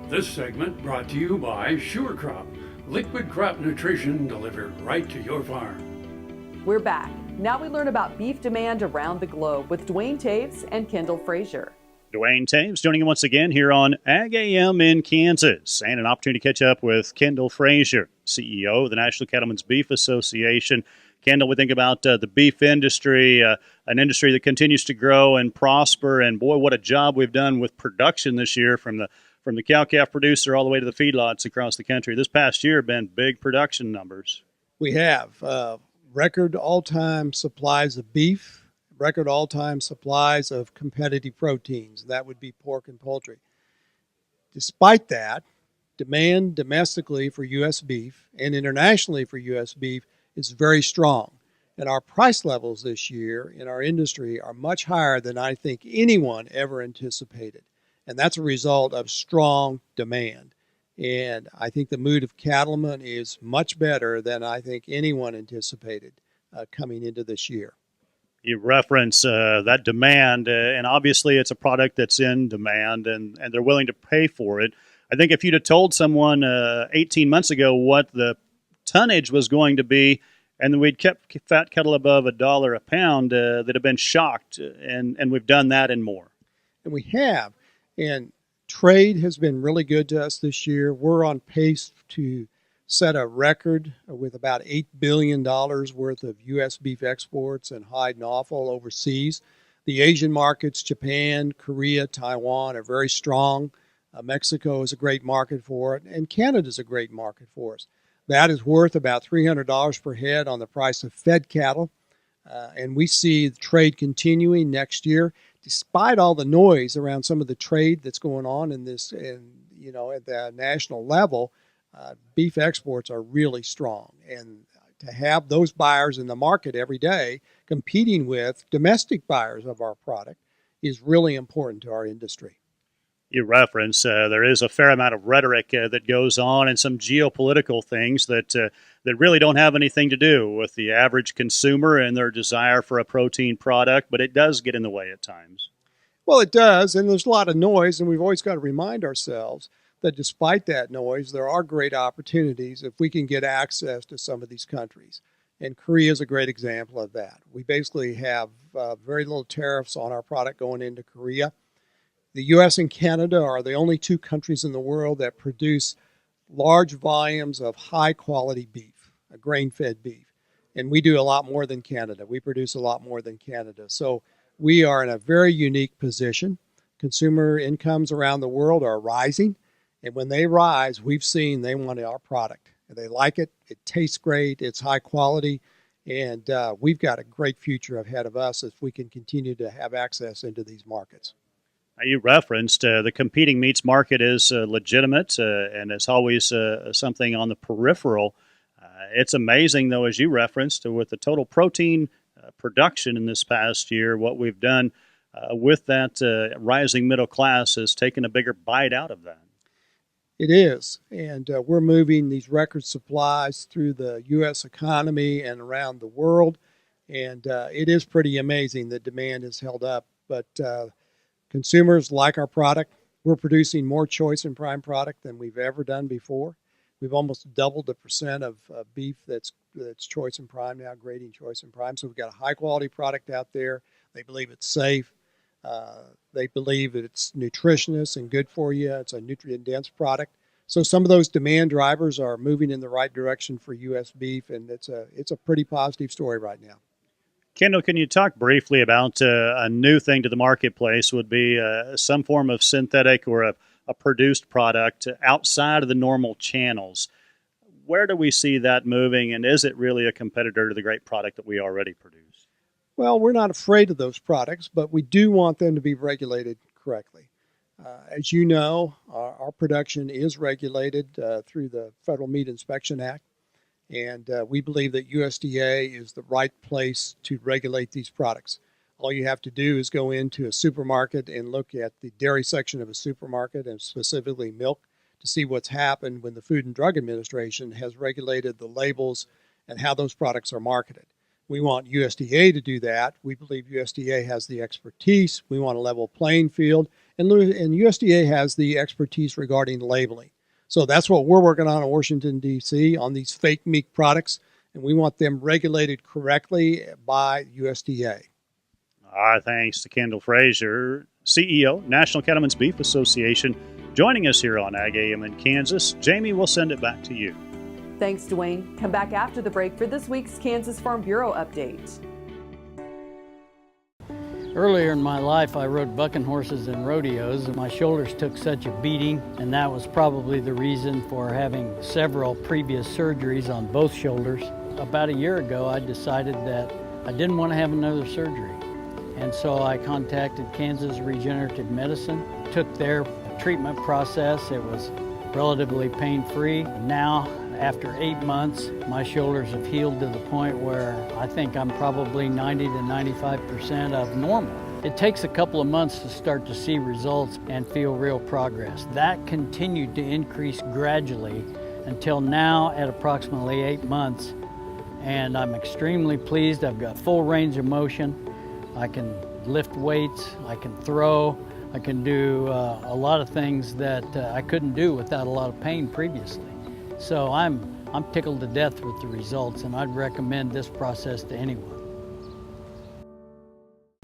This segment brought to you by Sure Crop, liquid crop nutrition delivered right to your farm. We're back. Now we learn about beef demand around the globe with Duane Toews and Kendall Frazier. Duane Toews joining you once again here on Ag AM in Kansas, and an opportunity to catch up with Kendall Frazier, CEO of the National Cattlemen's Beef Association. Kendall, we think about the beef industry, an industry that continues to grow and prosper, and boy, what a job we've done with production this year from the cow-calf producer all the way to the feedlots across the country. This past year have been big production numbers. We have record all-time supplies of beef, record all-time supplies of competitive proteins. That would be pork and poultry. Despite that, demand domestically for U.S. beef and internationally for U.S. beef is very strong. And our price levels this year in our industry are much higher than I think anyone ever anticipated. And that's a result of strong demand. And I think the mood of cattlemen is much better than I think anyone anticipated coming into this year. You reference that demand, and obviously it's a product that's in demand, and they're willing to pay for it. I think if you'd have told someone 18 months ago what the tonnage was going to be, and then we'd kept fat cattle above $1 a pound, they'd have been shocked, and we've done that and more. And we have. And trade has been really good to us this year. We're on pace to set a record with about $8 billion worth of U.S. beef exports and hide and offal overseas. The Asian markets, Japan, Korea, Taiwan, are very strong. Mexico is a great market for it, and Canada is a great market for us. That is worth about $300 per head on the price of fed cattle, and we see the trade continuing next year. Despite all the noise around some of the trade that's going on in this, and at the national level, beef exports are really strong. And to have those buyers in the market every day competing with domestic buyers of our product is really important to our industry. You reference there is a fair amount of rhetoric that goes on, and some geopolitical things that really don't have anything to do with the average consumer and their desire for a protein product, but it does get in the way at times. Well, it does, and there's a lot of noise, and we've always got to remind ourselves that despite that noise, there are great opportunities if we can get access to some of these countries. And Korea is a great example of that. We basically have very little tariffs on our product going into Korea. The U.S. and Canada are the only two countries in the world that produce large volumes of high-quality beef, a grain-fed beef. And we do a lot more than Canada. We produce a lot more than Canada. So we are in a very unique position. Consumer incomes around the world are rising. And when they rise, we've seen they want our product. They like it. It tastes great. It's high quality. And we've got a great future ahead of us if we can continue to have access into these markets. You referenced the competing meats market is legitimate, and it's always something on the peripheral. It's amazing, though, as you referenced, with the total protein production in this past year, what we've done with that rising middle class has taken a bigger bite out of that. It is, and we're moving these record supplies through the U.S. economy and around the world, and it is pretty amazing that demand is held up, but consumers like our product. We're producing more choice and prime product than we've ever done before. We've almost doubled the percent of beef that's choice and prime now, grading choice and prime. So we've got a high-quality product out there. They believe it's safe. They believe that it's nutritious and good for you. It's a nutrient-dense product. So some of those demand drivers are moving in the right direction for U.S. beef, and it's a pretty positive story right now. Kendall, can you talk briefly about a new thing to the marketplace would be some form of synthetic or a produced product outside of the normal channels? Where do we see that moving, and is it really a competitor to the great product that we already produce? Well, we're not afraid of those products, but we do want them to be regulated correctly. As you know, our production is regulated through the Federal Meat Inspection Act. And we believe that USDA is the right place to regulate these products. All you have to do is go into a supermarket and look at the dairy section of a supermarket, and specifically milk, to see what's happened when the Food and Drug Administration has regulated the labels and how those products are marketed. We want USDA to do that. We believe USDA has the expertise. We want a level playing field, and USDA has the expertise regarding labeling. So that's what we're working on in Washington, D.C. on these fake meat products, and we want them regulated correctly by USDA. Our thanks to Kendall Frazier, CEO, National Cattlemen's Beef Association, joining us here on Ag AM in Kansas. Jamie, we'll send it back to you. Thanks, Duane. Come back after the break for this week's Kansas Farm Bureau update. Earlier in my life, I rode bucking horses and rodeos, and my shoulders took such a beating, and that was probably the reason for having several previous surgeries on both shoulders. About a year ago, I decided that I didn't want to have another surgery, and so I contacted Kansas Regenerative Medicine, took their treatment process. It was relatively pain-free. Now, after 8 months, my shoulders have healed to the point where I think I'm probably 90 to 95% of normal. It takes a couple of months to start to see results and feel real progress. That continued to increase gradually until now at approximately 8 months. And I'm extremely pleased. I've got full range of motion. I can lift weights, I can throw, I can do a lot of things that I couldn't do without a lot of pain previously. So I'm tickled to death with the results, and I'd recommend this process to anyone.